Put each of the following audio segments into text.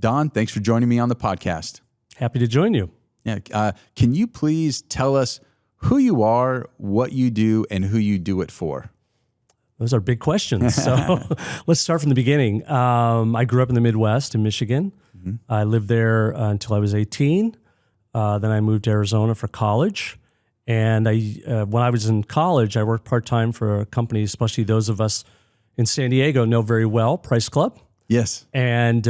Don, thanks for joining me on the podcast. Happy to join you. Yeah. Can you please tell us who you are, what you do, and who you do it for? Those are big questions. So let's start from the beginning. I grew up in the Midwest in Michigan. Mm-hmm. I lived there until I was 18. Then I moved to Arizona for college. And when I was in college, I worked part-time for a company, especially those of us in San Diego know very well, Price Club. Yes. And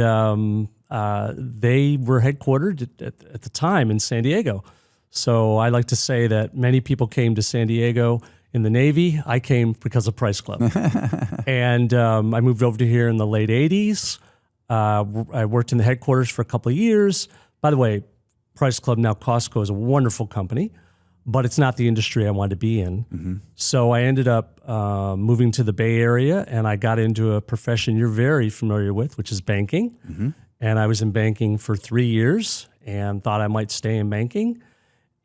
they were headquartered at the time in San Diego. So I like to say that many people came to San Diego in the Navy. I came because of Price Club. And I moved over to here in the late 80s. I worked in the headquarters for a couple of years. By the way, Price Club, now Costco, is a wonderful company, but it's not the industry I wanted to be in. Mm-hmm. So I ended up moving to the Bay Area, and I got into a profession you're very familiar with, which is banking. Mm-hmm. And I was in banking for 3 years and thought I might stay in banking.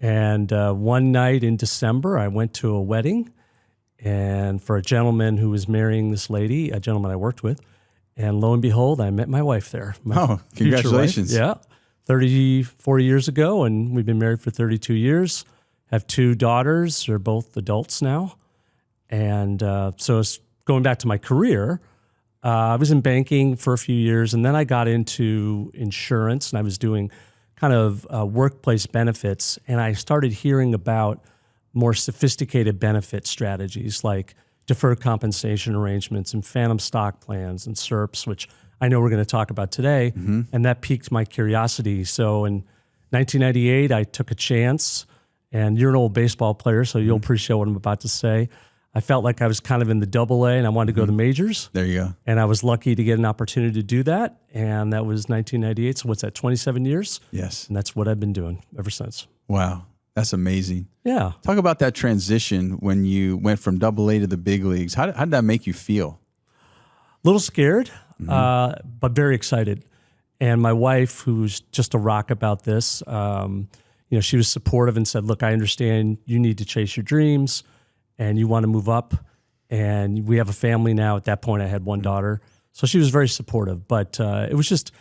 And one night in December, I went to a wedding and for a gentleman who was marrying this lady, a gentleman I worked with. And lo and behold, I met my wife there. Congratulations. Yeah, 34 years ago, and we've been married for 32 years. Have 2 daughters. They're both adults now. And so it's going back to my career, I was in banking for a few years, and then I got into insurance, and I was doing kind of workplace benefits, and I started hearing about more sophisticated benefit strategies like deferred compensation arrangements and phantom stock plans and SERPs, which I know we're going to talk about today, and that piqued my curiosity. So in 1998, I took a chance, and you're an old baseball player, so you'll appreciate what I'm about to say. I felt like I was kind of in the AA, and I wanted to go to the majors. There you go. And I was lucky to get an opportunity to do that, and that was 1998. So what's that, 27 years? Yes. And that's what I've been doing ever since. Wow. That's amazing. Yeah. Talk about that transition when you went from AA to the big leagues. How did that make you feel? A little scared, but very excited. And my wife, who's just a rock about this, she was supportive and said, look, I understand you need to chase your dreams and you want to move up. And we have a family now. At that point, I had one daughter. So she was very supportive. But it was just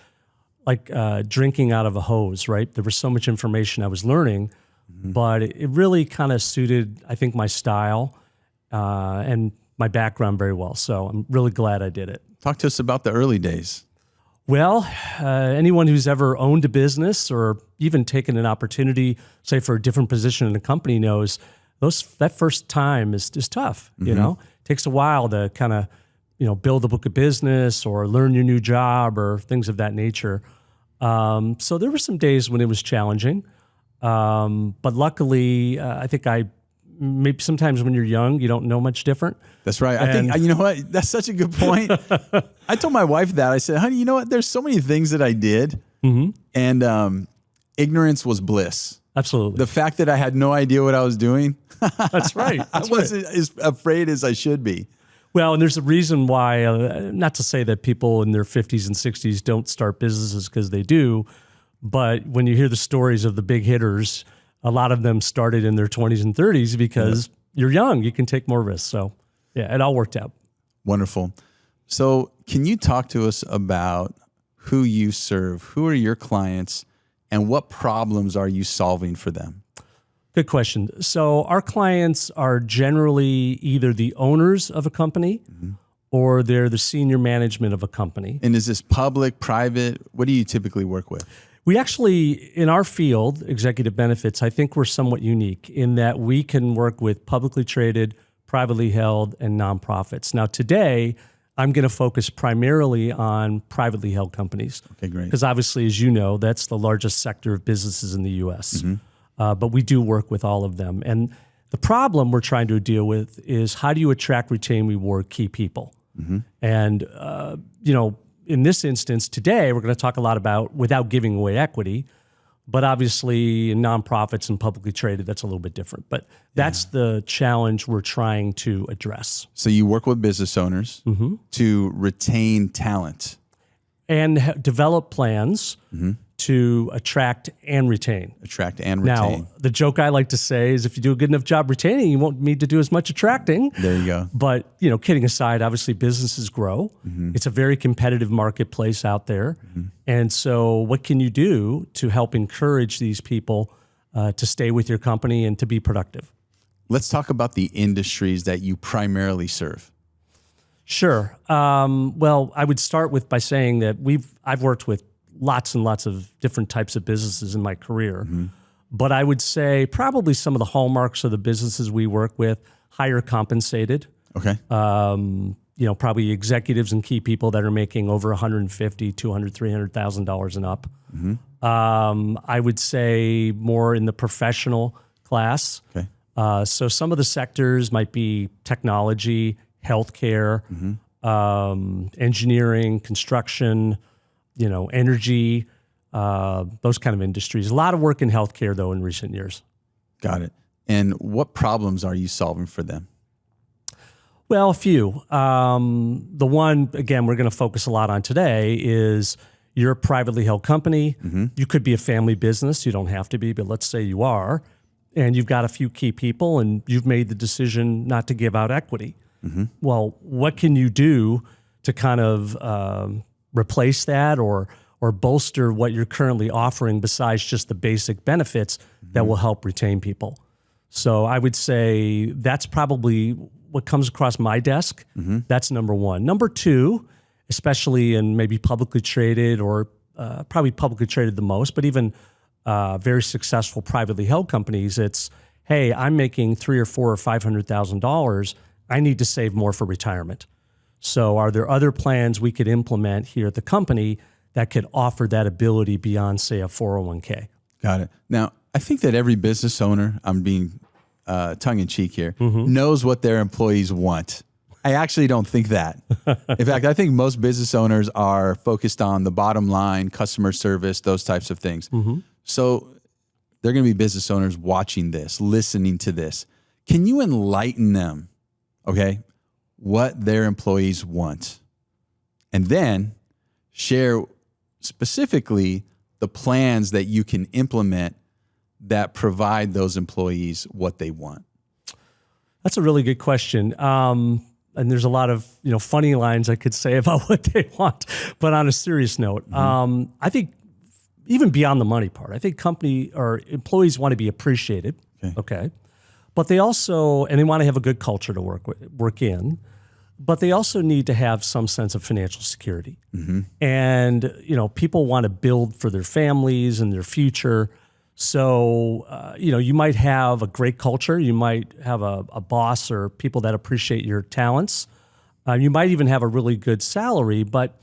like drinking out of a hose, right? There was so much information I was learning, but it really kind of suited, I think, my style and my background very well. So I'm really glad I did it. Talk to us about the early days. Well, anyone who's ever owned a business or even taken an opportunity, say, for a different position in a company knows that first time is tough. You know, it takes a while to kind of, build a book of business or learn your new job or things of that nature. So there were some days when it was challenging, but luckily, I think maybe sometimes when you're young, you don't know much different. That's right. I think, you know what? That's such a good point. I told my wife that. I said, honey, you know what? There's so many things that I did, and ignorance was bliss. Absolutely. The fact that I had no idea what I was doing. That's right. I wasn't as afraid as I should be. Well, and there's a reason why, not to say that people in their 50s and 60s don't start businesses, because they do, but when you hear the stories of the big hitters, a lot of them started in their 20s and 30s because you're young, you can take more risks. So yeah, it all worked out. Wonderful. So can you talk to us about who you serve? Who are your clients and what problems are you solving for them? Good question. So our clients are generally either the owners of a company or they're the senior management of a company. And is this public, private? What do you typically work with? We actually, in our field, executive benefits, I think we're somewhat unique in that we can work with publicly traded, privately held, and nonprofits. Now, today, I'm going to focus primarily on privately held companies. Okay, great. Because obviously, as you know, that's the largest sector of businesses in the U.S. But we do work with all of them. And the problem we're trying to deal with is how do you attract, retain, reward key people? And, in this instance today, we're going to talk a lot about without giving away equity, but obviously in nonprofits and publicly traded, that's a little bit different. But that's the challenge we're trying to address. So you work with business owners to retain talent. and develop plans to attract and retain. Now, the joke I like to say is if you do a good enough job retaining, you won't need to do as much attracting. There you go. But, kidding aside, obviously businesses grow. It's a very competitive marketplace out there. And so what can you do to help encourage these people to stay with your company and to be productive? Let's talk about the industries that you primarily serve. Sure. Well, I would start by saying that I've worked with lots and lots of different types of businesses in my career. But I would say probably some of the hallmarks of the businesses we work with, higher compensated. Okay. Probably executives and key people that are making over $150,000, $200,000, $300,000 and up. I would say more in the professional class. Okay. So some of the sectors might be technology, healthcare, engineering, construction, energy, those kind of industries. A lot of work in healthcare, though, in recent years. Got it. And what problems are you solving for them? Well, a few. The one, again, we're going to focus a lot on today is you're a privately held company. You could be a family business. You don't have to be, but let's say you are. And you've got a few key people and you've made the decision not to give out equity. Well, what can you do to kind of replace that or bolster what you're currently offering besides just the basic benefits that will help retain people? So I would say that's probably what comes across my desk. That's number one. Number two, especially in maybe publicly traded or probably publicly traded the most, but even very successful privately held companies, it's, hey, I'm making $300,000 or $400,000 or $500,000. I need to save more for retirement. So are there other plans we could implement here at the company that could offer that ability beyond, say, a 401k? Got it. Now, I think that every business owner, I'm being tongue-in-cheek here, knows what their employees want. I actually don't think that. In fact, I think most business owners are focused on the bottom line, customer service, those types of things. So they're going to be business owners watching this, listening to this. Can you enlighten them, okay, what their employees want? And then share specifically the plans that you can implement that provide those employees what they want. That's a really good question. And there's a lot of funny lines I could say about what they want. But on a serious note, I think even beyond the money part, I think company or employees want to be appreciated. Okay. But they also, and they want to have a good culture to work in, but they also need to have some sense of financial security. And, people want to build for their families and their future. So, you might have a great culture. You might have a boss or people that appreciate your talents. You might even have a really good salary, but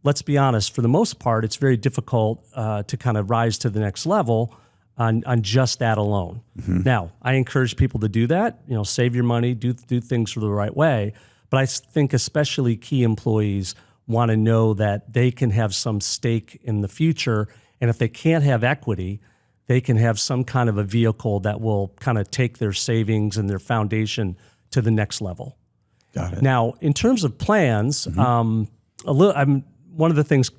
let's be honest, for the most part, it's very difficult to kind of rise to the next level on just that alone. Now, I encourage people to do that, save your money, do things the right way. But I think especially key employees want to know that they can have some stake in the future. And if they can't have equity, they can have some kind of a vehicle that will kind of take their savings and their foundation to the next level. Got it. Now, in terms of plans, one of the things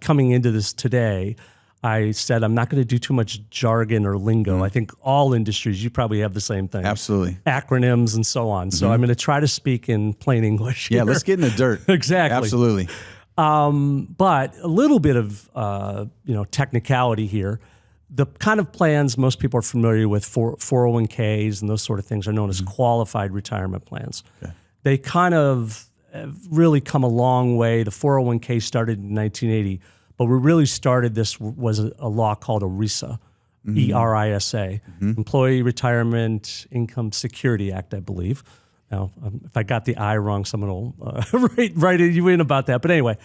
coming into this today, I said I'm not going to do too much jargon or lingo. I think all industries, you probably have the same thing. Absolutely. Acronyms and so on. So I'm going to try to speak in plain English here. Yeah, let's get in the dirt. Exactly. Absolutely. But a little bit of technicality here. The kind of plans most people are familiar with, 401ks and those sort of things, are known as qualified retirement plans. Okay. They kind of have really come a long way. The 401k started in 1980, but we really started this was a law called ERISA, ERISA, Employee Retirement Income Security Act, I believe. Now, if I got the I wrong, someone will write you in about that. But anyway,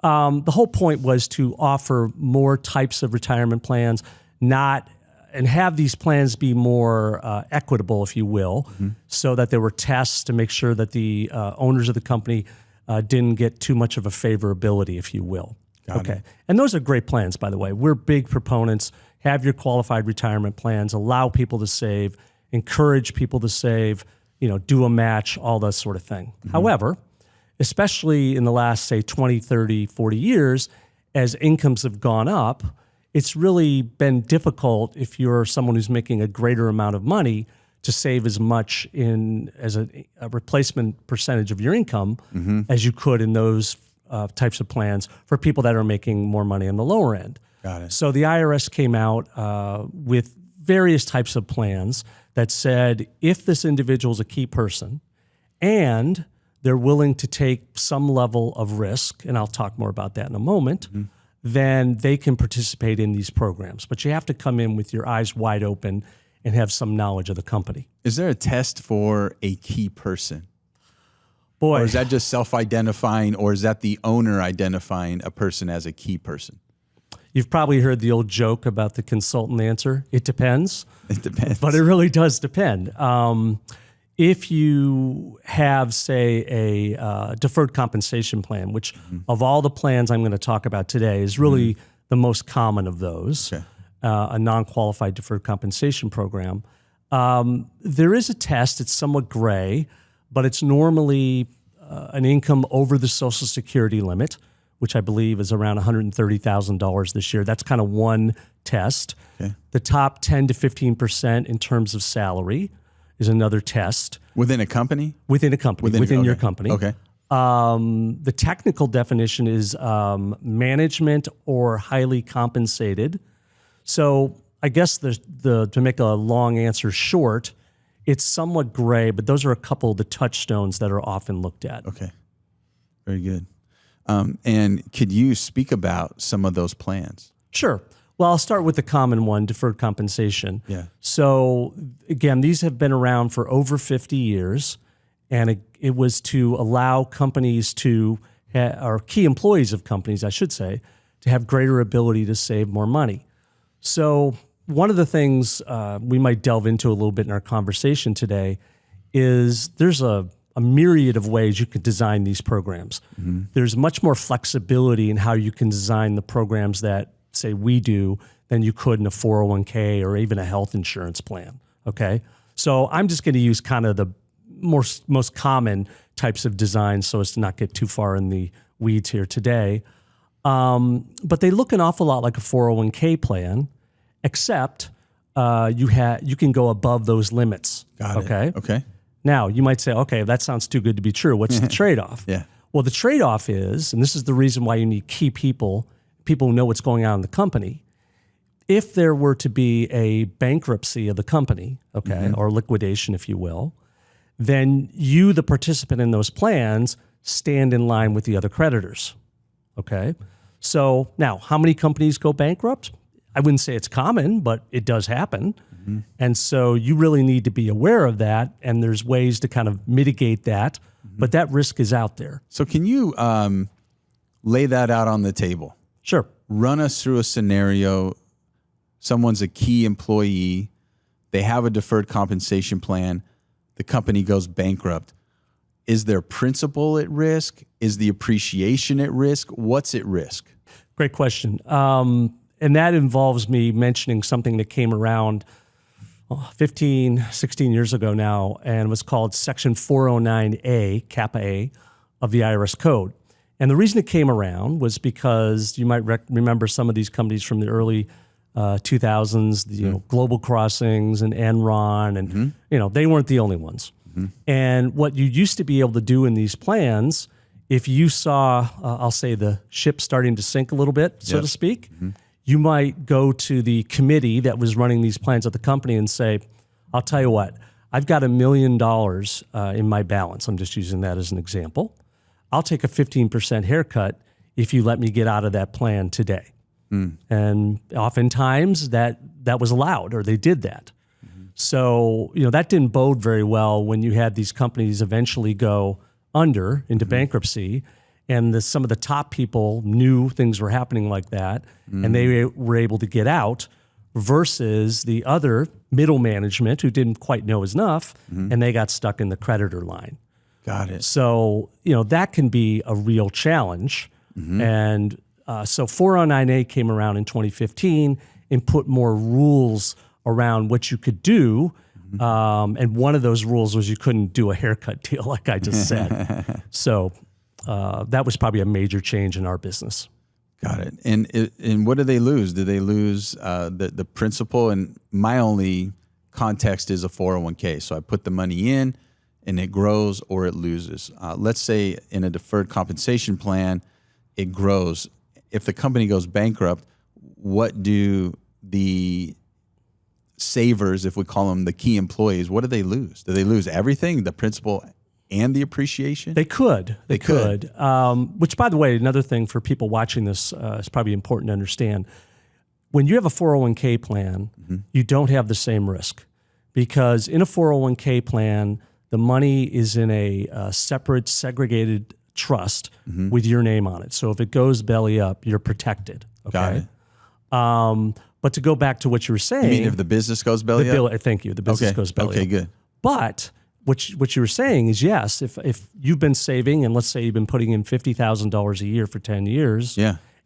the whole point was to offer more types of retirement plans, and have these plans be more equitable, if you will, so that there were tests to make sure that the owners of the company didn't get too much of a favorability, if you will. Got it. And those are great plans, by the way. We're big proponents. Have your qualified retirement plans, allow people to save, encourage people to save, do a match, all that sort of thing. However, especially in the last, say, 20, 30, 40 years, as incomes have gone up, it's really been difficult if you're someone who's making a greater amount of money to save as much as a replacement percentage of your income as you could in those types of plans for people that are making more money on the lower end. Got it. So the IRS came out with various types of plans that said if this individual is a key person and they're willing to take some level of risk, and I'll talk more about that in a moment, then they can participate in these programs. But you have to come in with your eyes wide open and have some knowledge of the company. Is there a test for a key person? Boy. Or is that just self-identifying, or is that the owner identifying a person as a key person? You've probably heard the old joke about the consultant answer. It depends. It depends. But it really does depend. If you have, say, a deferred compensation plan, which of all the plans I'm going to talk about today is really the most common of those, a non-qualified deferred compensation program, there is a test. It's somewhat gray, but it's normally an income over the Social Security limit, which I believe is around $130,000 this year. That's kind of one test. Okay. The top 10 to 15% in terms of salary is another test. Within a company? Within a company, within your company. Okay. The technical definition is management or highly compensated. So I guess to make a long answer short, it's somewhat gray, but those are a couple of the touchstones that are often looked at. Okay. Very good. And could you speak about some of those plans? Sure. Well, I'll start with the common one, deferred compensation. Yeah. So again, these have been around for over 50 years, and it was to allow companies to, or key employees of companies, I should say, to have greater ability to save more money. So one of the things we might delve into a little bit in our conversation today is there's a myriad of ways you can design these programs. There's much more flexibility in how you can design the programs that, say, we do than you could in a 401k or even a health insurance plan, okay? So I'm just going to use kind of the most common types of designs so as to not get too far in the weeds here today. But they look an awful lot like a 401k plan, except you can go above those limits. Got it. Okay. Okay. Now, you might say, okay, that sounds too good to be true. What's the trade-off? Yeah. Well, the trade-off is, and this is the reason why you need key people who know what's going on in the company. If there were to be a bankruptcy of the company, okay, or liquidation, if you will, then you, the participant in those plans, stand in line with the other creditors, okay? So now, how many companies go bankrupt? I wouldn't say it's common, but it does happen. And so you really need to be aware of that, and there's ways to kind of mitigate that, but that risk is out there. So can you lay that out on the table? Sure. Run us through a scenario. Someone's a key employee. They have a deferred compensation plan. The company goes bankrupt. Is their principal at risk? Is the appreciation at risk? What's at risk? Great question. And that involves me mentioning something that came around 15, 16 years ago now, and was called Section 409A, Kappa A, of the IRS Code. And the reason it came around was because you might remember some of these companies from the early 2000s, Global Crossings and Enron, and they weren't the only ones. And what you used to be able to do in these plans, if you saw, I'll say, the ship starting to sink a little bit, so to speak, you might go to the committee that was running these plans at the company and say, I'll tell you what, I've got $1 million in my balance. I'm just using that as an example. I'll take a 15% haircut if you let me get out of that plan today. And oftentimes that was allowed, or they did that. So, that didn't bode very well when you had these companies eventually go under into bankruptcy, and some of the top people knew things were happening like that, and they were able to get out, versus the other middle management who didn't quite know enough, and they got stuck in the creditor line. Got it. So, that can be a real challenge. And so 409A came around in 2015 and put more rules around what you could do. And one of those rules was you couldn't do a haircut deal, like I just said. So that was probably a major change in our business. Got it. And what do they lose? Do they lose the principal? And my only context is a 401k. So I put the money in and it grows or it loses. Let's say in a deferred compensation plan, it grows. If the company goes bankrupt, what do the savers, if we call them the key employees, what do they lose? Do they lose everything, the principal and the appreciation? They could. They could. Which, by the way, another thing for people watching this is probably important to understand. When you have a 401k plan, you don't have the same risk, because in a 401k plan, the money is in a separate, segregated trust with your name on it. So if it goes belly up, you're protected. Okay. Got it. But to go back to what you were saying, You mean if the business goes belly up? Thank you. The business goes belly up. Okay, good. But what you were saying is, yes, if you've been saving, and let's say you've been putting in $50,000 a year for 10 years,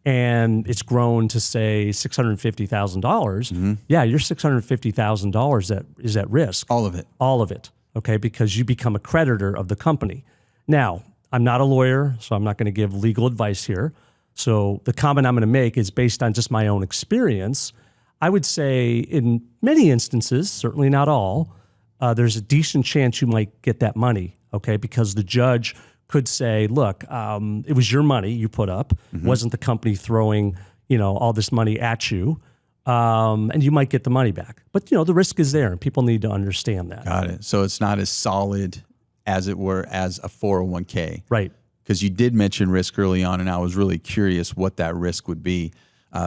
and it's grown to say $650,000, yeah, your $650,000 that is at risk. All of it. All of it. Okay, because you become a creditor of the company. Now, I'm not a lawyer, so I'm not going to give legal advice here. So the comment I'm going to make is based on just my own experience. I would say in many instances, certainly not all, there's a decent chance you might get that money, okay? Because the judge could say, look, it was your money you put up. It wasn't the company throwing, all this money at you. And you might get the money back. But, the risk is there, and people need to understand that. Got it. So it's not as solid, as it were, as a 401k. Right. Because you did mention risk early on, and I was really curious what that risk would be.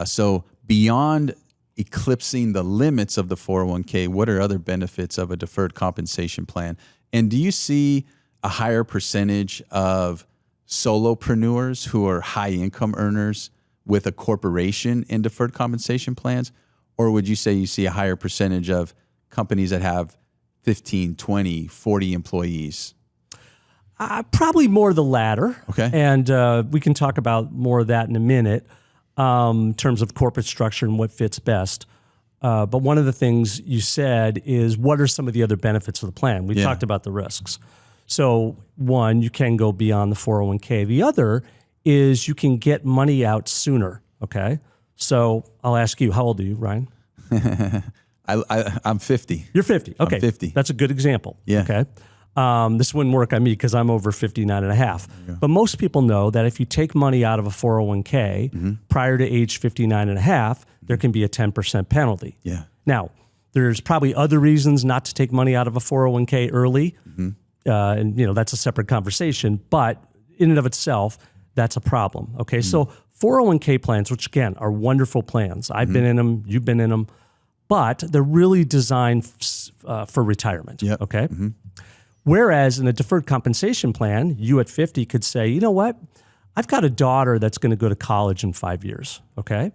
So beyond eclipsing the limits of the 401k, what are other benefits of a deferred compensation plan? And do you see a higher percentage of solopreneurs who are high income earners with a corporation in deferred compensation plans? Or would you say you see a higher percentage of companies that have 15, 20, 40 employees? Probably more the latter. Okay. And we can talk about more of that in a minute in terms of corporate structure and what fits best. But one of the things you said is, what are some of the other benefits of the plan? We talked about the risks. So one, you can go beyond the 401k. The other is you can get money out sooner, okay? So I'll ask you, how old are you, Ryan? I'm 50. You're 50. Okay. I'm 50. That's a good example. Yeah. Okay. This wouldn't work on me because I'm over 59 and a half. But most people know that if you take money out of a 401k prior to age 59 and a half, there can be a 10% penalty. Yeah. Now, there's probably other reasons not to take money out of a 401k early. And that's a separate conversation, but in and of itself, that's a problem. Okay. So 401k plans, which again are wonderful plans. I've been in them, you've been in them, but they're really designed for retirement. Yep. Okay. Whereas in a deferred compensation plan, you at 50 could say, you know what? I've got a daughter that's going to go to college in 5 years. Okay.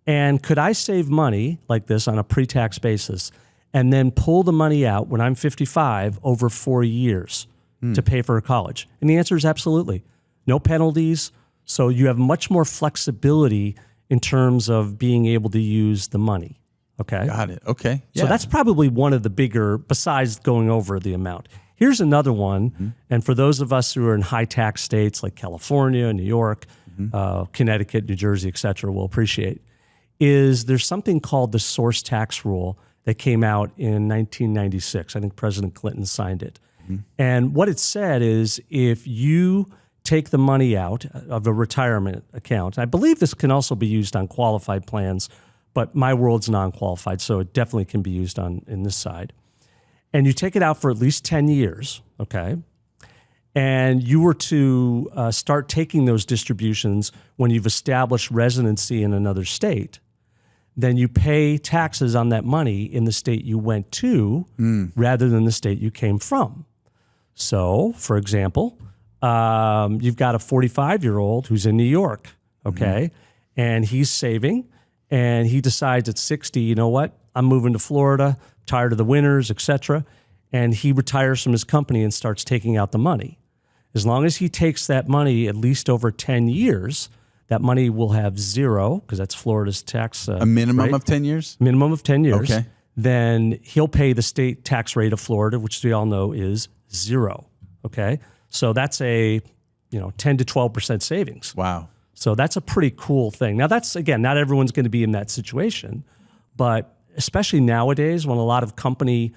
And could I save money like this on a pre-tax basis and then pull the money out when I'm 55 over 4 years to pay for her college? And the answer is absolutely. No penalties. So you have much more flexibility in terms of being able to use the money. Okay. Got it. Okay. So that's probably one of the bigger, besides going over the amount. Here's another one. And for those of us who are in high tax states like California, New York, Connecticut, New Jersey, et cetera, will appreciate, is there's something called the source tax rule that came out in 1996. I think President Clinton signed it. And what it said is, if you take the money out of a retirement account, I believe this can also be used on qualified plans, but my world's non-qualified, so it definitely can be used in this side. And you take it out for at least 10 years, okay? And you were to start taking those distributions when you've established residency in another state, then you pay taxes on that money in the state you went to rather than the state you came from. So, for example, you've got a 45-year-old who's in New York, okay? And he's saving, and he decides at 60, you know what? I'm moving to Florida, tired of the winters, et cetera. And he retires from his company and starts taking out the money. As long as he takes that money at least over 10 years, that money will have zero, because that's Florida's tax. A minimum of 10 years? Minimum of 10 years. Okay. Then he'll pay the state tax rate of Florida, which we all know is zero. Okay. So that's a 10 to 12% savings. Wow. So that's a pretty cool thing. Now that's, again, not everyone's going to be in that situation, but especially nowadays when a lot of company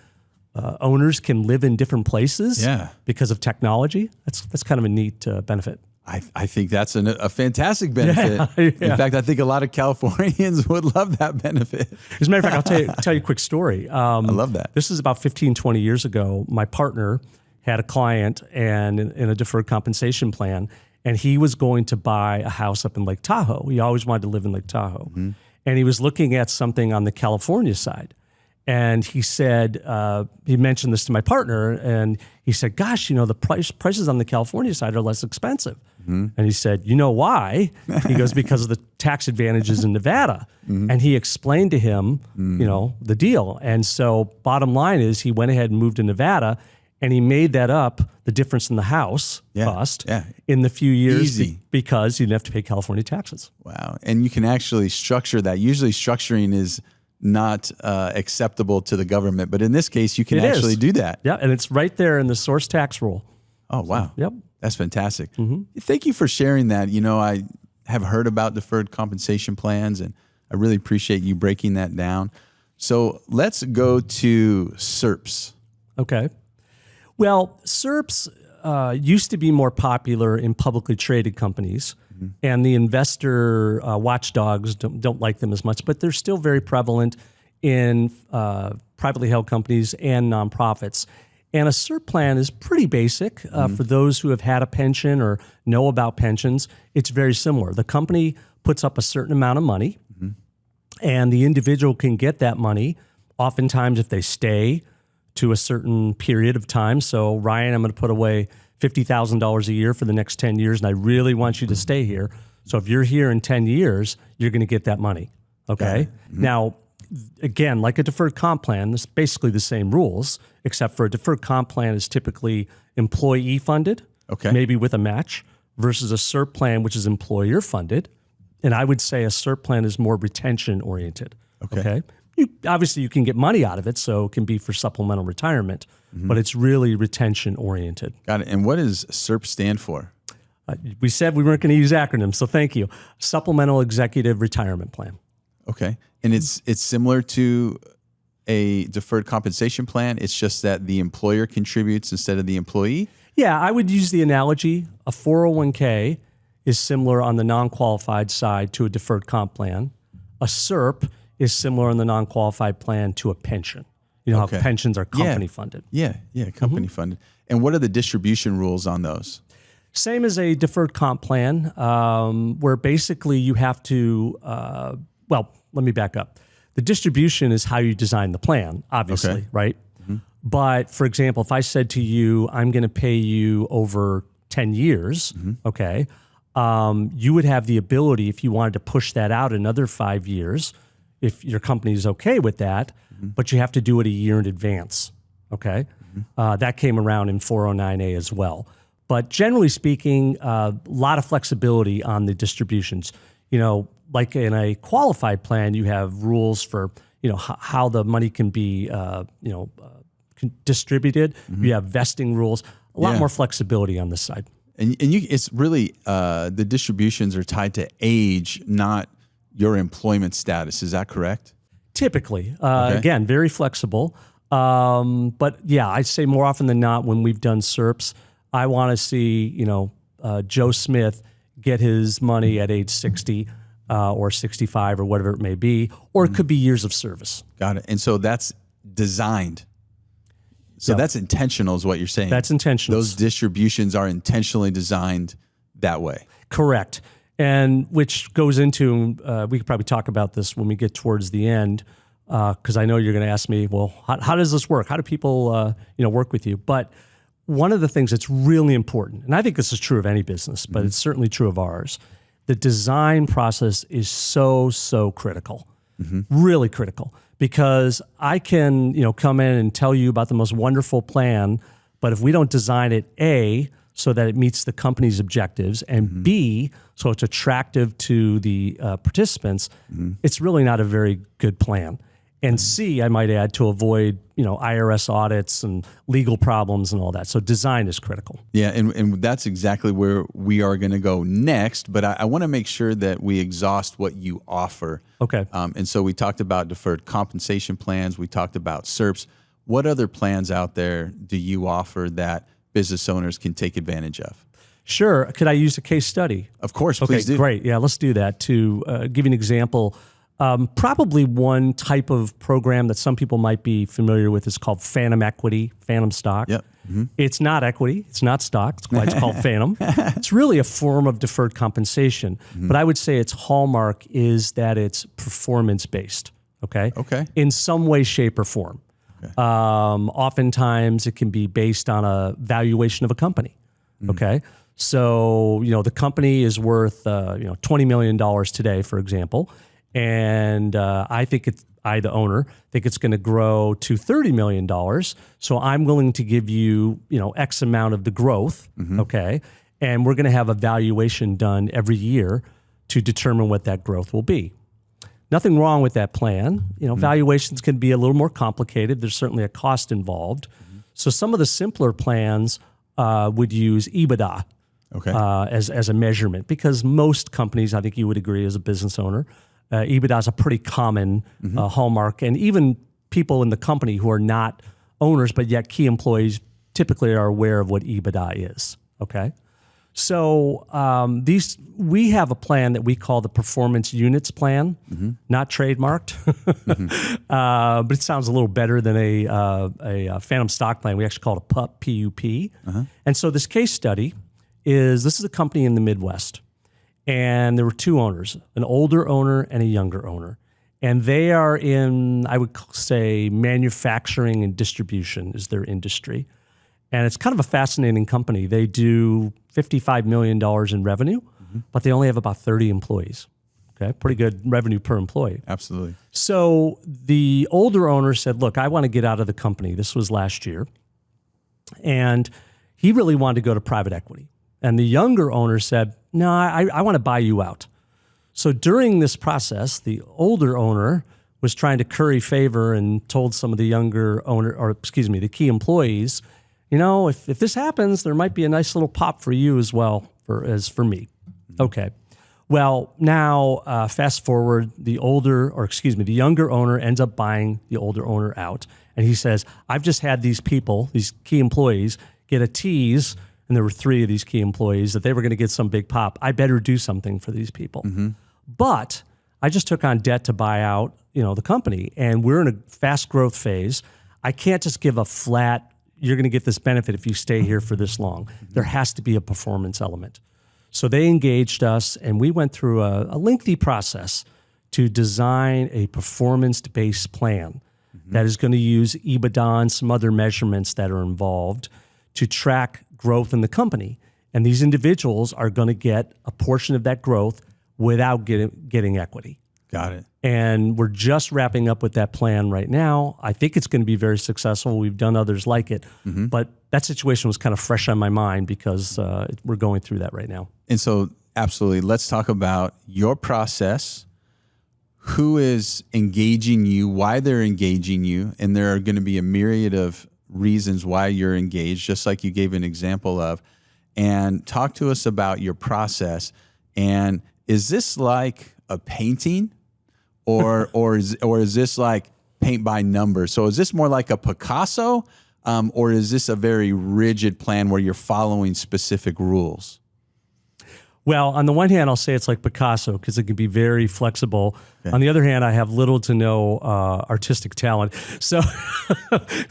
owners can live in different places because of technology, that's kind of a neat benefit. I think that's a fantastic benefit. In fact, I think a lot of Californians would love that benefit. As a matter of fact, I'll tell you a quick story. I love that. This is about 15, 20 years ago. My partner had a client and in a deferred compensation plan, and he was going to buy a house up in Lake Tahoe. He always wanted to live in Lake Tahoe. Mm-hmm. And he was looking at something on the California side. And he said, he mentioned this to my partner, and he said, gosh, the prices on the California side are less expensive. Mm-hmm. And he said, you know why? He goes, because of the tax advantages in Nevada. Mm-hmm. And he explained to him, the deal. And so bottom line is he went ahead and moved to Nevada, and he made that up, the difference in the house cost in the few years because you didn't have to pay California taxes. Wow. And you can actually structure that. Usually structuring is not acceptable to the government, but in this case, you can actually do that. Yeah, and it's right there in the source tax rule. Oh, wow. So, yep. That's fantastic. Mm-hmm. Thank you for sharing that. I have heard about deferred compensation plans, and I really appreciate you breaking that down. So let's go to SERPs. Okay. Well, SERPs used to be more popular in publicly traded companies, and the investor watchdogs don't like them as much, but they're still very prevalent in privately held companies and nonprofits. And a SERP plan is pretty basic for those who have had a pension or know about pensions. It's very similar. The company puts up a certain amount of money, and the individual can get that money, oftentimes if they stay to a certain period of time. So, Ryan, I'm going to put away $50,000 a year for the next 10 years, and I really want you to stay here. So if you're here in 10 years, you're going to get that money, okay? Now, again, like a deferred comp plan, it's basically the same rules, except for a deferred comp plan is typically employee funded, maybe with a match, versus a SERP plan, which is employer funded. And I would say a SERP plan is more retention oriented, okay? Obviously, you can get money out of it, so it can be for supplemental retirement, but it's really retention oriented. Got it. And what does SERP stand for? We said we weren't going to use acronyms, so thank you. Supplemental Executive Retirement Plan. Okay. And it's similar to a deferred compensation plan. It's just that the employer contributes instead of the employee? Yeah, I would use the analogy. A 401k is similar on the non-qualified side to a deferred comp plan. A SERP is similar on the non-qualified plan to a pension. How pensions are company funded. Yeah, company funded. And what are the distribution rules on those? Same as a deferred comp plan, where basically you have to, let me back up. The distribution is how you design the plan, obviously, right? Mm-hmm. But for example, if I said to you, I'm going to pay you over 10 years, you would have the ability, if you wanted to push that out another 5 years, if your company is okay with that, but you have to do it a year in advance, okay? That came around in 409A as well. But generally speaking, a lot of flexibility on the distributions. Like in a qualified plan, you have rules for, how the money can be, distributed. You have vesting rules, a lot more flexibility on this side. And it's really, the distributions are tied to age, not your employment status. Is that correct? Typically. Again, very flexible. But yeah, I'd say more often than not when we've done SERPs, I want to see, Joe Smith get his money at age 60 or 65 or whatever it may be, or it could be years of service. Got it. And so that's designed. So that's intentional is what you're saying. That's intentional. Those distributions are intentionally designed that way. Correct. And which goes into, we could probably talk about this when we get towards the end, because I know you're going to ask me, well, how does this work? How do people, work with you? But one of the things that's really important, and I think this is true of any business, but it's certainly true of ours, the design process is so critical, really critical, because I can, come in and tell you about the most wonderful plan, but if we don't design it, A, so that it meets the company's objectives, and B, so it's attractive to the participants, it's really not a very good plan. And C, I might add, to avoid, IRS audits and legal problems and all that. So design is critical. Yeah, and that's exactly where we are going to go next. But I want to make sure that we exhaust what you offer. Okay. And so we talked about deferred compensation plans. We talked about SERPs. What other plans out there do you offer that business owners can take advantage of? Sure. Could I use a case study? Of course, please do. Great. Yeah, let's do that. To give you an example, probably one type of program that some people might be familiar with is called phantom equity, phantom stock. Yep. Mm-hmm. It's not equity. It's not stock. It's why it's called phantom. It's really a form of deferred compensation. Mm-hmm. But I would say its hallmark is that it's performance-based, okay? Okay. In some way, shape, or form. Okay. Oftentimes, it can be based on a valuation of a company, okay? So, the company is worth, $20 million today, for example. And I, the owner, think it's going to grow to $30 million. So I'm willing to give you, X amount of the growth, okay? And we're going to have a valuation done every year to determine what that growth will be. Nothing wrong with that plan. Valuations can be a little more complicated. There's certainly a cost involved. So some of the simpler plans would use EBITDA. Okay. As a measurement, because most companies, I think you would agree as a business owner, EBITDA is a pretty common hallmark, and even people in the company who are not owners but yet key employees typically are aware of what EBITDA is. Okay, so we have a plan that we call the Performance Units Plan, not trademarked, but it sounds a little better than a phantom stock plan. We actually call it a PUP, P-U-P, and so this case study. This is a company in the Midwest, and there were two owners, an older owner and a younger owner. And they are in, I would say, manufacturing and distribution is their industry. And it's kind of a fascinating company. They do $55 million in revenue, but they only have about 30 employees. Okay, pretty good revenue per employee. Absolutely. So the older owner said, look, I want to get out of the company. This was last year. And he really wanted to go to private equity. And the younger owner said, no, I want to buy you out. So during this process, the older owner was trying to curry favor and told some of the younger the key employees, if this happens, there might be a nice little pop for you as well as for me. Okay. Well, now fast forward, the younger owner ends up buying the older owner out. And he says, I've just had these people, these key employees, get a tease. And there were 3 of these key employees that they were going to get some big pop. I better do something for these people. But I just took on debt to buy out, the company, and we're in a fast growth phase. I can't just give a flat, you're going to get this benefit if you stay here for this long. There has to be a performance element. So they engaged us, and we went through a lengthy process to design a performance-based plan that is going to use EBITDA and some other measurements that are involved to track growth in the company. And these individuals are going to get a portion of that growth without getting equity. Got it. And we're just wrapping up with that plan right now. I think it's going to be very successful. We've done others like it. But that situation was kind of fresh on my mind because we're going through that right now. And so, absolutely, let's talk about your process, who is engaging you, why they're engaging you, and there are going to be a myriad of reasons why you're engaged, just like you gave an example of, and talk to us about your process. And is this like a painting, or is this like paint by numbers? So is this more like a Picasso, or is this a very rigid plan where you're following specific rules? Well, on the one hand, I'll say it's like Picasso because it can be very flexible. Okay. On the other hand, I have little to no artistic talent. So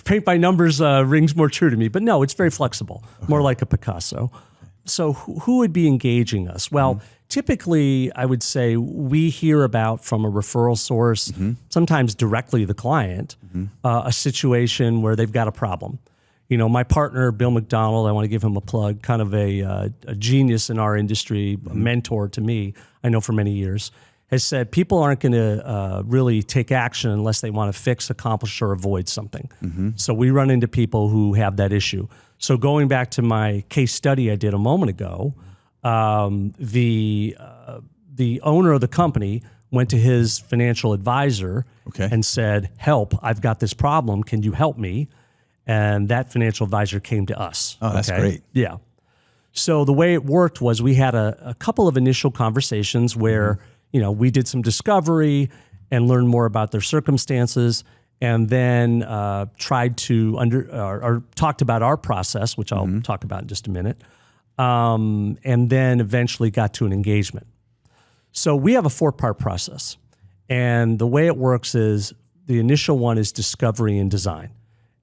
paint by numbers rings more true to me. But no, it's very flexible, more like a Picasso. Okay. So who would be engaging us? Well, typically, I would say we hear about from a referral source, sometimes directly the client, a situation where they've got a problem. My partner, Bill McDonald, I want to give him a plug, kind of a genius in our industry, a mentor to me, I know for many years, has said people aren't going to really take action unless they want to fix, accomplish, or avoid something. So we run into people who have that issue. So going back to my case study I did a moment ago, the owner of the company went to his financial advisor and said, help, I've got this problem. Can you help me? And that financial advisor came to us. Oh, that's great. Yeah. So the way it worked was we had a couple of initial conversations where, we did some discovery and learned more about their circumstances, and then tried to or talked about our process, which I'll talk about in just a minute, and then eventually got to an engagement. So we have a 4-part process, and the way it works is the initial one is discovery and design.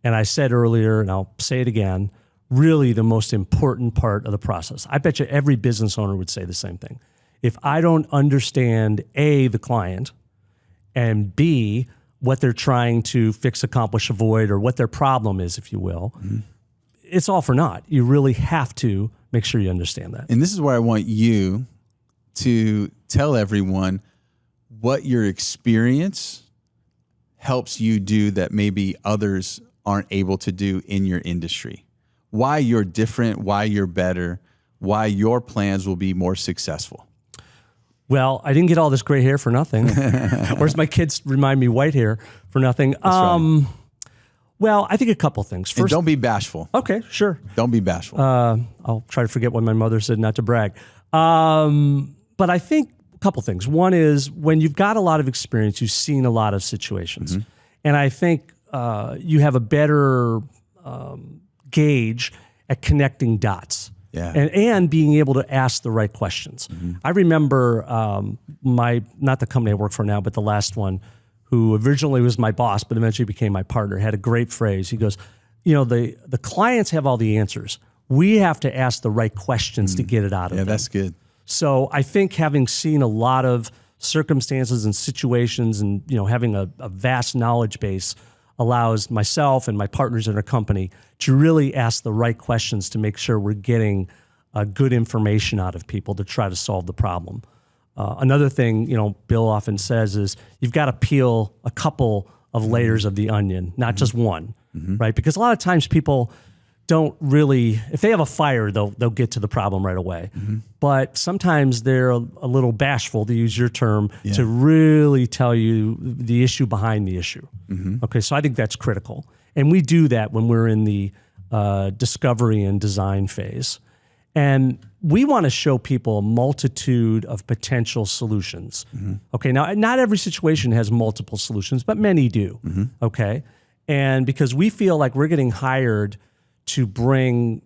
And I said earlier, and I'll say it again, really the most important part of the process. I bet you every business owner would say the same thing. If I don't understand A, the client, and B, what they're trying to fix, accomplish, avoid, or what their problem is, if you will, it's all for naught. You really have to make sure you understand that. And this is where I want you to tell everyone what your experience helps you do that maybe others aren't able to do in your industry. Why you're different, why you're better, why your plans will be more successful. Well, I didn't get all this gray hair for nothing. Whereas my kids remind me white hair for nothing. Right. Well, I think a couple things. First, and don't be bashful. Okay, sure. Don't be bashful. I'll try to forget what my mother said, not to brag. But I think a couple things. One is when you've got a lot of experience, you've seen a lot of situations. And I think you have a better gauge at connecting dots. Yeah. And being able to ask the right questions. I remember not the company I work for now, but the last one, who originally was my boss, but eventually became my partner, had a great phrase. He goes, the clients have all the answers. We have to ask the right questions to get it out of them. Yeah, that's good. So I think having seen a lot of circumstances and situations and, having a vast knowledge base allows myself and my partners in our company to really ask the right questions to make sure we're getting good information out of people to try to solve the problem. Another thing, Bill often says is you've got to peel a couple of layers of the onion, not just one, right? Because a lot of times people don't really, if they have a fire, they'll get to the problem right away. But sometimes they're a little bashful, to use your term, to really tell you the issue behind the issue. Okay, so I think that's critical. And we do that when we're in the discovery and design phase. And we want to show people a multitude of potential solutions. Okay, now not every situation has multiple solutions, but many do. Okay, and because we feel like we're getting hired to bring,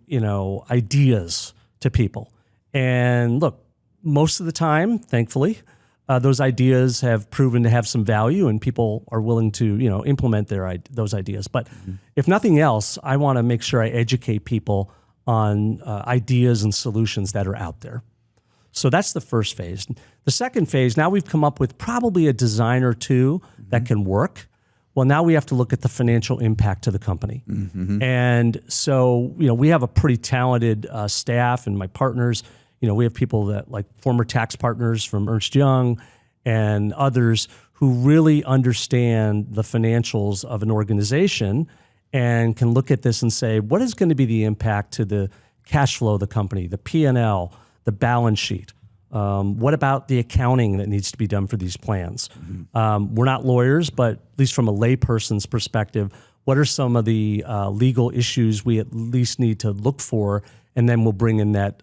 ideas to people. And look, most of the time, thankfully, those ideas have proven to have some value and people are willing to, implement those ideas. But if nothing else, I want to make sure I educate people on ideas and solutions that are out there. So that's the first phase. The second phase, now we've come up with probably a design or two that can work. Well, now we have to look at the financial impact to the company. And so, we have a pretty talented staff, and my partners, we have people that like former tax partners from Ernst Young and others who really understand the financials of an organization and can look at this and say, what is going to be the impact to the cash flow of the company, the P&L, the balance sheet? What about the accounting that needs to be done for these plans? We're not lawyers, but at least from a layperson's perspective, what are some of the legal issues we at least need to look for? And then we'll bring in that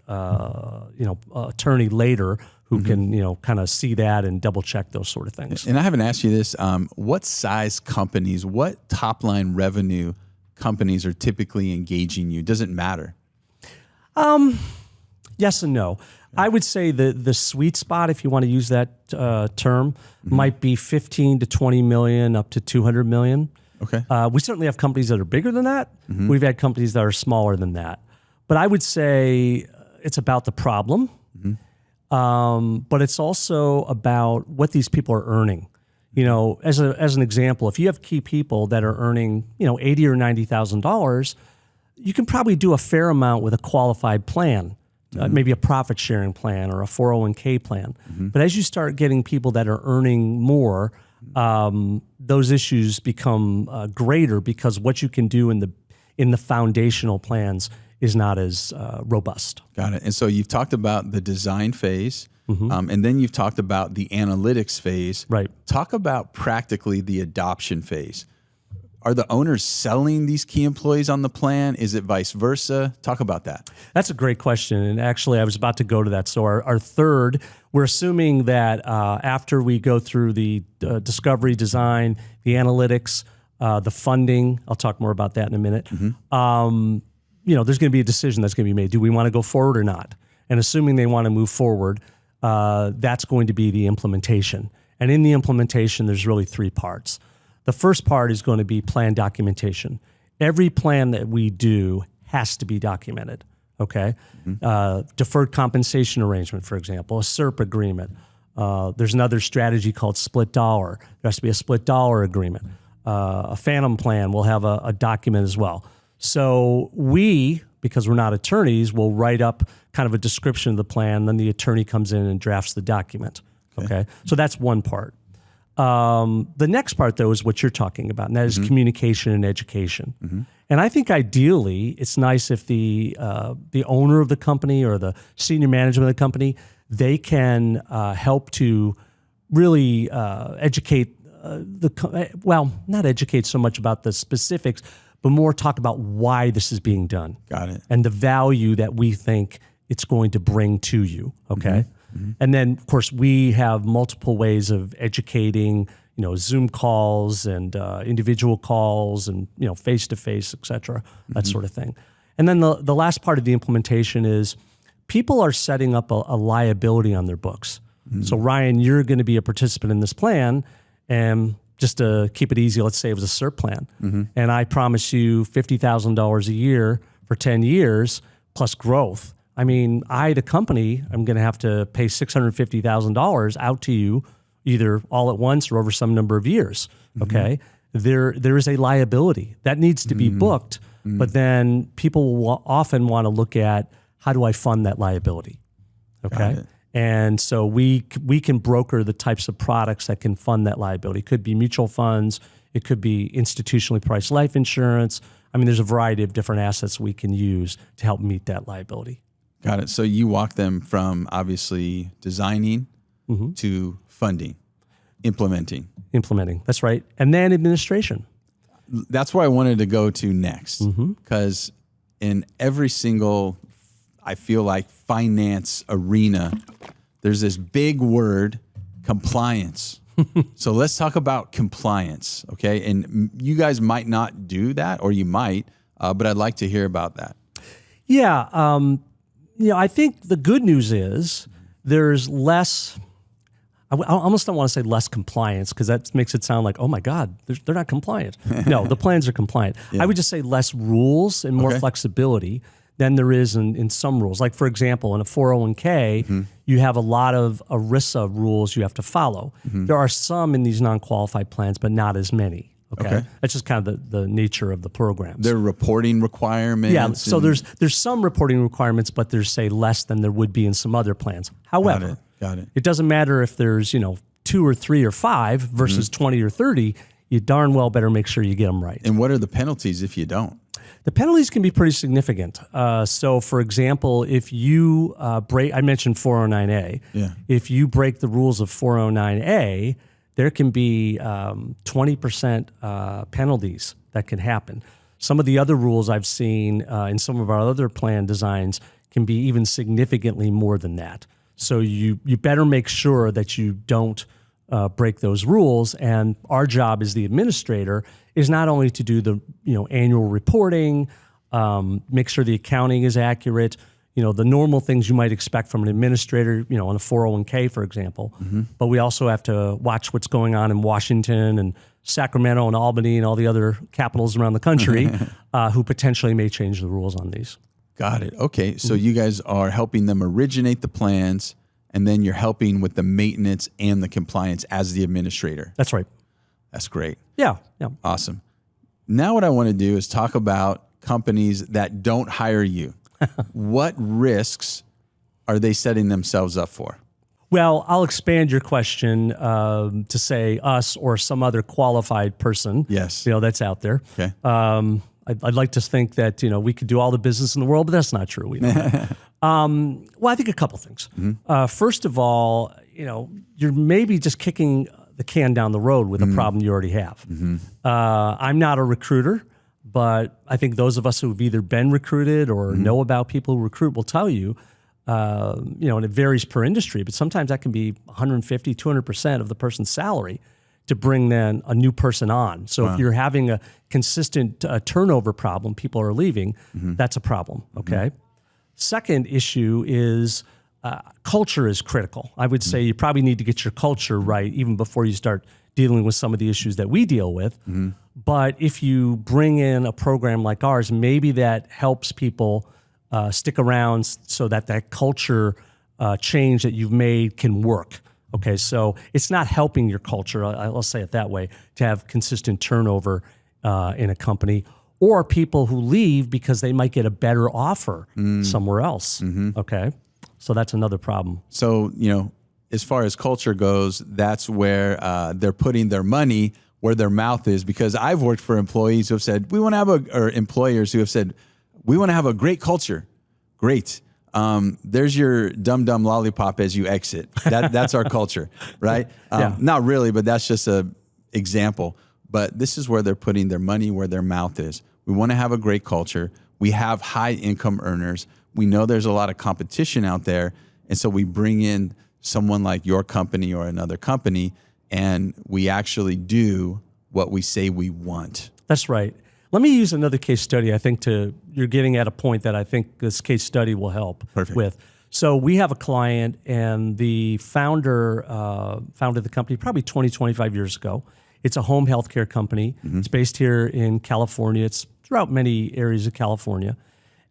attorney later who can kind of see that and double check those sort of things. And I haven't asked you this: what size companies, what top line revenue companies are typically engaging you? Does it matter? Yes and no. I would say the sweet spot, if you want to use that term, might be 15 to 20 million up to 200 million. Okay. We certainly have companies that are bigger than that. We've had companies that are smaller than that. But I would say it's about the problem, but it's also about what these people are earning. As an example, if you have key people that are earning, $80,000 or $90,000, you can probably do a fair amount with a qualified plan. Maybe a profit sharing plan or a 401k plan. But as you start getting people that are earning more, those issues become greater because what you can do in the foundational plans is not as robust. Got it. And so you've talked about the design phase. And then you've talked about the analytics phase. Right. Talk about practically the adoption phase. Are the owners selling these key employees on the plan? Is it vice versa? Talk about that. That's a great question. And actually, I was about to go to that. So our third, we're assuming that after we go through the discovery, design, the analytics, the funding, I'll talk more about that in a minute. There's going to be a decision that's going to be made. Do we want to go forward or not? And assuming they want to move forward, that's going to be the implementation. And in the implementation, there's really three parts. The first part is going to be plan documentation. Every plan that we do has to be documented, okay? Deferred compensation arrangement, for example, a SERP agreement. There's another strategy called split dollar. There has to be a split dollar agreement. A phantom plan will have a document as well. So we, because we're not attorneys, will write up kind of a description of the plan, then the attorney comes in and drafts the document, okay? So that's one part. The next part, though, is what you're talking about, and that is communication and education. And I think ideally, it's nice if the owner of the company or the senior management of the company, they can help to really educate not educate so much about the specifics, but more talk about why this is being done. Got it. And the value that we think it's going to bring to you, okay? And then, of course, we have multiple ways of educating, Zoom calls and individual calls and, face-to-face, et cetera, that sort of thing. And then the last part of the implementation is people are setting up a liability on their books. So, Ryan, you're going to be a participant in this plan, and just to keep it easy, let's say it was a SERP plan, and I promise you $50,000 a year for 10 years plus growth. I mean, the company, I'm going to have to pay $650,000 out to you either all at once or over some number of years, okay? There is a liability. That needs to be booked, but then people will often want to look at, how do I fund that liability, okay? And so we can broker the types of products that can fund that liability. It could be mutual funds. It could be institutionally priced life insurance. I mean, there's a variety of different assets we can use to help meet that liability. Got it. So you walk them from obviously designing to funding, implementing. That's right. And then administration. That's where I wanted to go to next, because in every single, I feel like, finance arena, there's this big word, compliance. So let's talk about compliance, okay? And you guys might not do that, or you might, but I'd like to hear about that. Yeah. I think the good news is there's less, I almost don't want to say less compliance, because that makes it sound like, oh my God, they're not compliant. No, the plans are compliant. I would just say less rules and more flexibility than there is in some rules. Like, for example, in a 401k, you have a lot of ERISA rules you have to follow. There are some in these non-qualified plans, but not as many. Okay. That's just kind of the nature of the programs. There are reporting requirements. Yeah, so there's some reporting requirements, but there's, say, less than there would be in some other plans. However, Got it. It doesn't matter if there's 2 or 3 or 5 versus 20 or 30. You darn well better make sure you get them right. And what are the penalties if you don't? The penalties can be pretty significant. So, for example, if you break, I mentioned 409A. Yeah. If you break the rules of 409A, there can be 20% penalties that can happen. Some of the other rules I've seen in some of our other plan designs can be even significantly more than that. So you better make sure that you don't break those rules. And our job as the administrator is not only to do the annual reporting, make sure the accounting is accurate, the normal things you might expect from an administrator, on a 401k, for example. But we also have to watch what's going on in Washington and Sacramento and Albany and all the other capitals around the country who potentially may change the rules on these. Got it. Okay. So you guys are helping them originate the plans, and then you're helping with the maintenance and the compliance as the administrator. That's right. That's great. Yeah. Awesome. Now what I want to do is talk about companies that don't hire you. What risks are they setting themselves up for? Well, I'll expand your question to say us or some other qualified person. Yes. That's out there. Okay. I'd like to think that, we could do all the business in the world, but that's not true. We know that. Well, I think a couple things. First of all, you're maybe just kicking the can down the road with a problem you already have. I'm not a recruiter, but I think those of us who've either been recruited or know about people who recruit will tell you, and it varies per industry, but sometimes that can be 150, 200% of the person's salary to bring then a new person on. So if you're having a consistent turnover problem, people are leaving, that's a problem, okay? Second issue is culture is critical. I would say you probably need to get your culture right even before you start dealing with some of the issues that we deal with. But if you bring in a program like ours, maybe that helps people stick around so that culture change that you've made can work. Okay, so it's not helping your culture, I'll say it that way, to have consistent turnover in a company, or people who leave because they might get a better offer somewhere else. Okay, so that's another problem. So, as far as culture goes, that's where they're putting their money where their mouth is, because I've worked for employees who have said, or employers who have said, we want to have a great culture. Great. There's your dum lollipop as you exit. That's our culture, right? Not really, but that's just a example. But this is where they're putting their money where their mouth is. We want to have a great culture. We have high income earners. We know there's a lot of competition out there. And so we bring in someone like your company or another company, and we actually do what we say we want. That's right. Let me use another case study. I think you're getting at a point that I think this case study will help with. So we have a client, and the founder founded the company probably 20, 25 years ago. It's a home healthcare company. It's based here in California. It's throughout many areas of California.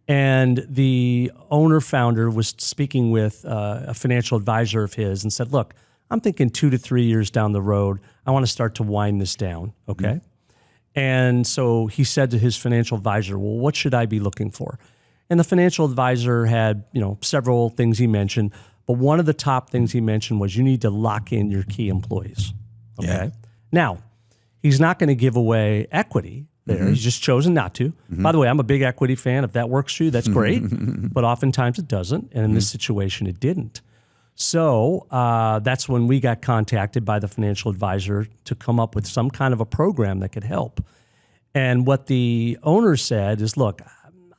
And the owner-founder was speaking with a financial advisor of his and said, look, I'm thinking 2 to 3 years down the road, I want to start to wind this down, okay? And so he said to his financial advisor, well, what should I be looking for? And the financial advisor had, several things he mentioned, but one of the top things he mentioned was you need to lock in your key employees, okay? Yeah. Now, he's not going to give away equity there. He's just chosen not to. By the way, I'm a big equity fan. If that works for you, that's great, but oftentimes it doesn't, and in this situation, it didn't. So that's when we got contacted by the financial advisor to come up with some kind of a program that could help. And what the owner said is, look,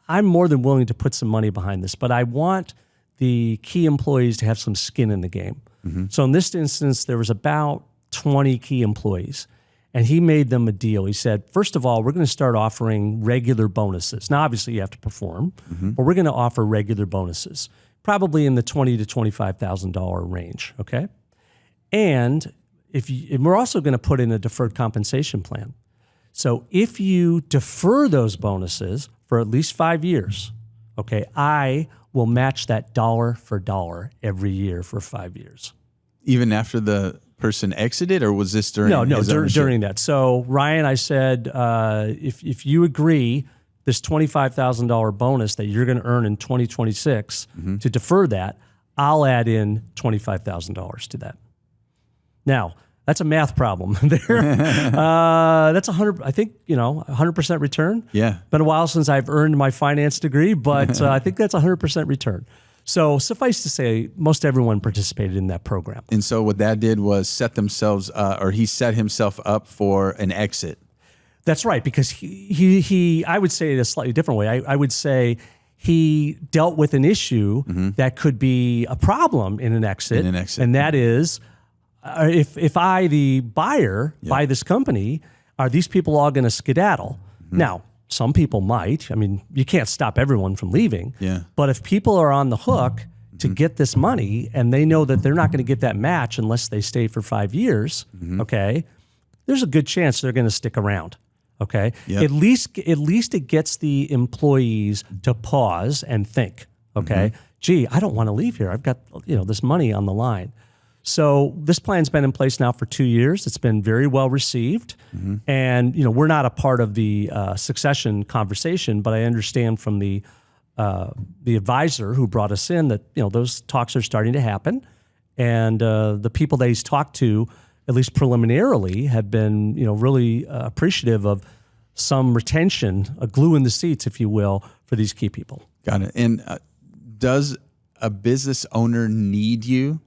I'm more than willing to put some money behind this, but I want the key employees to have some skin in the game. So in this instance, there was about 20 key employees, and he made them a deal. He said, first of all, we're going to start offering regular bonuses. Now, obviously, you have to perform, but we're going to offer regular bonuses, probably in the $20,000 to $25,000 range, okay? And we're also going to put in a deferred compensation plan. So if you defer those bonuses for at least 5 years, okay, I will match that dollar for dollar every year for 5 years. Even after the person exited, or was this during? No, during that. So Ryan, I said, if you agree this $25,000 bonus that you're going to earn in 2026 to defer that, I'll add in $25,000 to that. Now, that's a math problem there. That's 100% return. Yeah. Been a while since I've earned my finance degree, but I think that's 100% return. So suffice to say, most everyone participated in that program. And so what that did was he set himself up for an exit. That's right, because he I would say it a slightly different way. I would say he dealt with an issue that could be a problem in an exit. And that is, if I, the buyer, buy this company, are these people all going to skedaddle? Now, some people might. I mean, you can't stop everyone from leaving. Yeah. But if people are on the hook to get this money and they know that they're not going to get that match unless they stay for 5 years, okay, there's a good chance they're going to stick around. Okay. Yep. At least it gets the employees to pause and think. Okay. Gee, I don't want to leave here. I've got this money on the line. So this plan's been in place now for 2 years. It's been very well received, and we're not a part of the succession conversation, but I understand from the advisor who brought us in that those talks are starting to happen, and the people that he's talked to, at least preliminarily, have been really appreciative of some retention, a glue in the seats, if you will, for these key people. Got it. And does a business owner need you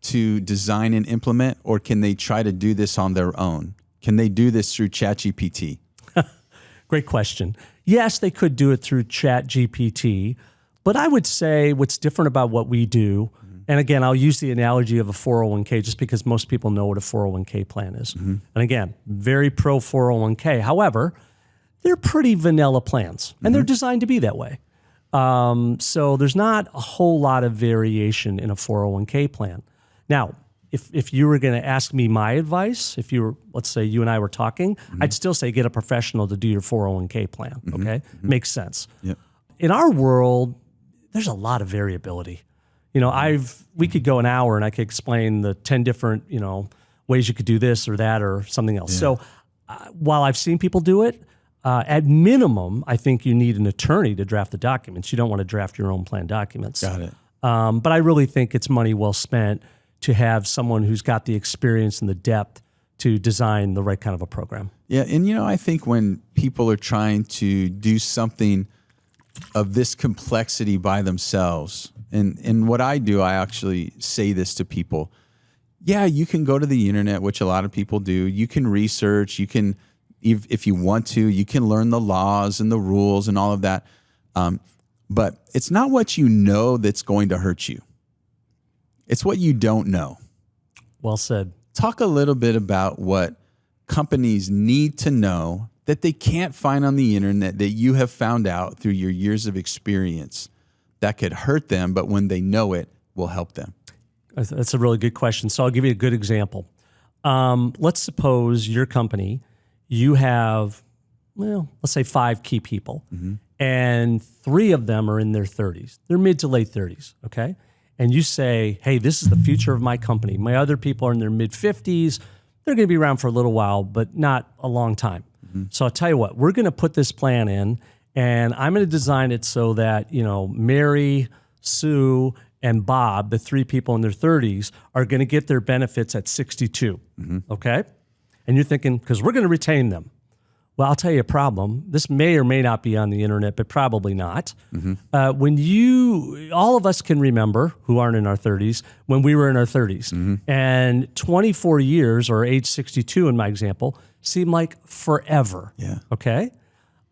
to design and implement, or can they try to do this on their own? Can they do this through ChatGPT? Great question. Yes, they could do it through ChatGPT, but I would say what's different about what we do, and again, I'll use the analogy of a 401k just because most people know what a 401k plan is. And again, very pro 401k. However, they're pretty vanilla plans, and they're designed to be that way. So there's not a whole lot of variation in a 401k plan. Now, if you were going to ask me my advice, if you were, let's say you and I were talking, I'd still say get a professional to do your 401k plan, okay? Makes sense. Yep. In our world, there's a lot of variability. You know, we could go an hour and I could explain the 10 different, ways you could do this or that or something else. Yeah. So while I've seen people do it, at minimum, I think you need an attorney to draft the documents. You don't want to draft your own plan documents. Got it. But I really think it's money well spent to have someone who's got the experience and the depth to design the right kind of a program. Yeah, and I think when people are trying to do something of this complexity by themselves, and what I do, I actually say this to people. Yeah, you can go to the internet, which a lot of people do. You can research, you can, if you want to, you can learn the laws and the rules and all of that. But it's not what you know that's going to hurt you. It's what you don't know. Well said. Talk a little bit about what companies need to know that they can't find on the internet that you have found out through your years of experience that could hurt them, but when they know it, will help them. That's a really good question. So I'll give you a good example. Let's suppose your company, you have, let's say 5 key people, and 3 of them are in their 30s. They're mid to late 30s, okay? And you say, hey, this is the future of my company. My other people are in their mid 50s. They're going to be around for a little while, but not a long time. So I'll tell you what, we're going to put this plan in, and I'm going to design it so that, Mary, Sue, and Bob, the 3 people in their 30s, are going to get their benefits at 62, okay? And you're thinking, because we're going to retain them. Well, I'll tell you a problem. This may or may not be on the internet, but probably not. When all of us can remember, who aren't in our 30s, when we were in our 30s. And 24 years, or age 62 in my example, seemed like forever. Yeah. Okay?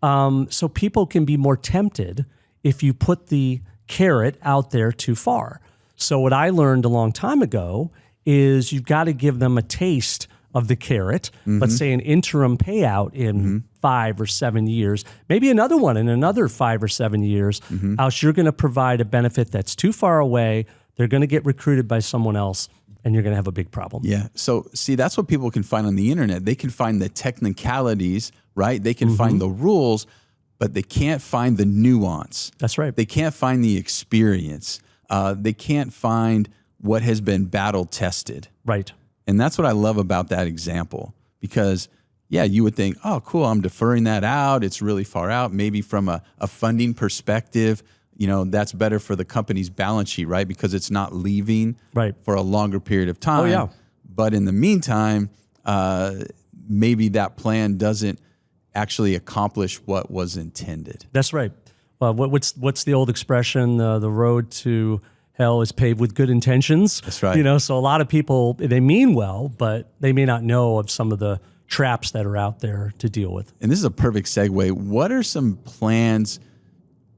So people can be more tempted if you put the carrot out there too far. So what I learned a long time ago is you've got to give them a taste of the carrot, but say an interim payout in 5 or 7 years, maybe another one in another 5 or 7 years, else you're going to provide a benefit that's too far away. They're going to get recruited by someone else, and you're going to have a big problem. Yeah. So see, that's what people can find on the internet. They can find the technicalities, right? They can find the rules, but they can't find the nuance. That's right. They can't find the experience. They can't find what has been battle tested. Right. And that's what I love about that example, because, yeah, you would think, oh, cool, I'm deferring that out. It's really far out. Maybe from a funding perspective, that's better for the company's balance sheet, right? Because it's not leaving for a longer period of time. Oh, yeah. But in the meantime, maybe that plan doesn't actually accomplish what was intended. That's right. What's the old expression? The road to hell is paved with good intentions. That's right. So a lot of people, they mean well, but they may not know of some of the traps that are out there to deal with. And this is a perfect segue. What are some plans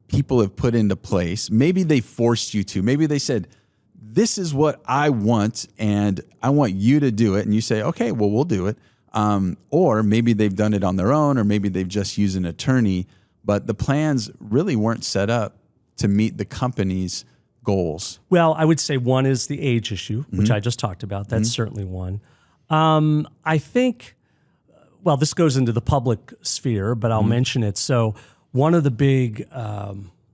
people have put into place? Maybe they forced you to. Maybe they said, this is what I want, and I want you to do it. And you say, okay, well, we'll do it. Or maybe they've done it on their own, or maybe they've just used an attorney, but the plans really weren't set up to meet the company's goals. Well, I would say one is the age issue, which I just talked about. That's certainly one. I think, this goes into the public sphere, but I'll mention it. So one of the big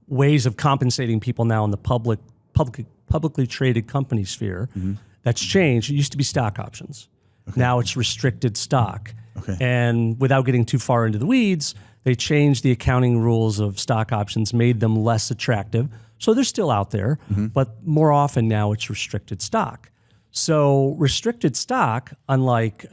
ways of compensating people now in the publicly traded company sphere that's changed. It used to be stock options. Okay. Now it's restricted stock. Okay. And without getting too far into the weeds, they changed the accounting rules of stock options, made them less attractive. So they're still out there, but more often now it's restricted stock. So restricted stock, unlike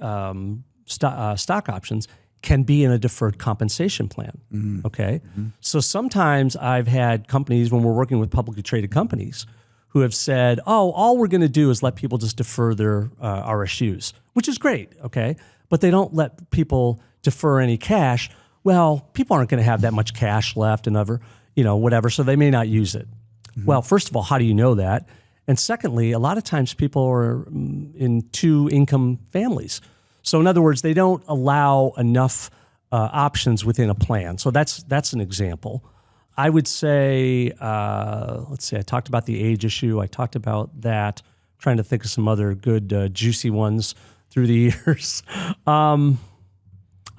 stock options, can be in a deferred compensation plan. Okay. So sometimes I've had companies, when we're working with publicly traded companies, who have said, oh, all we're going to do is let people just defer their RSUs, which is great. Okay. But they don't let people defer any cash. Well, people aren't going to have that much cash left and whatever. So they may not use it. Well, first of all, how do you know that? And secondly, a lot of times people are in 2-income families. So in other words, they don't allow enough options within a plan. So that's an example. I would say, let's see, I talked about the age issue. I talked about that. I'm trying to think of some other good juicy ones through the years. I'm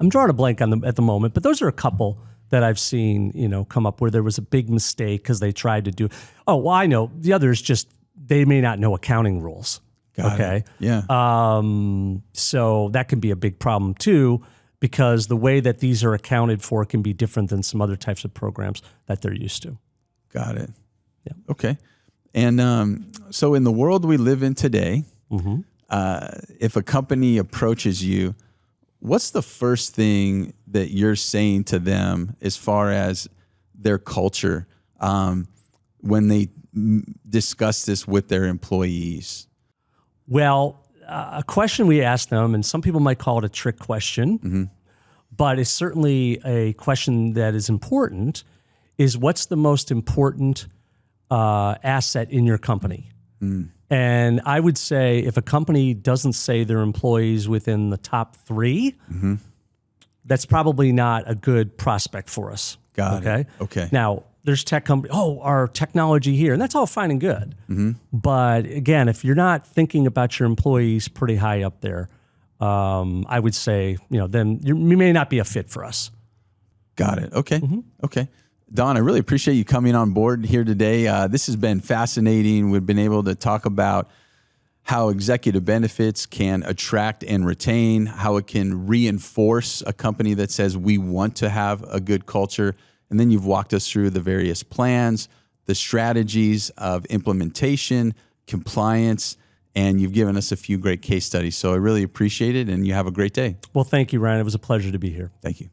drawing a blank on them at the moment, but those are a couple that I've seen, come up where there was a big mistake because they tried to do. Oh, well, I know the others they may not know accounting rules. Got okay. It. Yeah. So that can be a big problem too, because the way that these are accounted for can be different than some other types of programs that they're used to. Got it. Yeah. Okay. And so in the world we live in today, if a company approaches you, what's the first thing that you're saying to them as far as their culture when they discuss this with their employees? Well, a question we ask them, and some people might call it a trick question, but it's certainly a question that is important, is what's the most important asset in your company? And I would say if a company doesn't say their employees within the top 3, that's probably not a good prospect for us. Got it. Okay. Now, there's tech companies, our technology here, and that's all fine and good. But again, if you're not thinking about your employees pretty high up there, I would say, then you may not be a fit for us. Got it. Okay. Okay. Don, I really appreciate you coming on board here today. This has been fascinating. We've been able to talk about how executive benefits can attract and retain, how it can reinforce a company that says we want to have a good culture. And then you've walked us through the various plans, the strategies of implementation, compliance, and you've given us a few great case studies. So I really appreciate it, and you have a great day. Well, thank you, Ryan. It was a pleasure to be here. Thank you.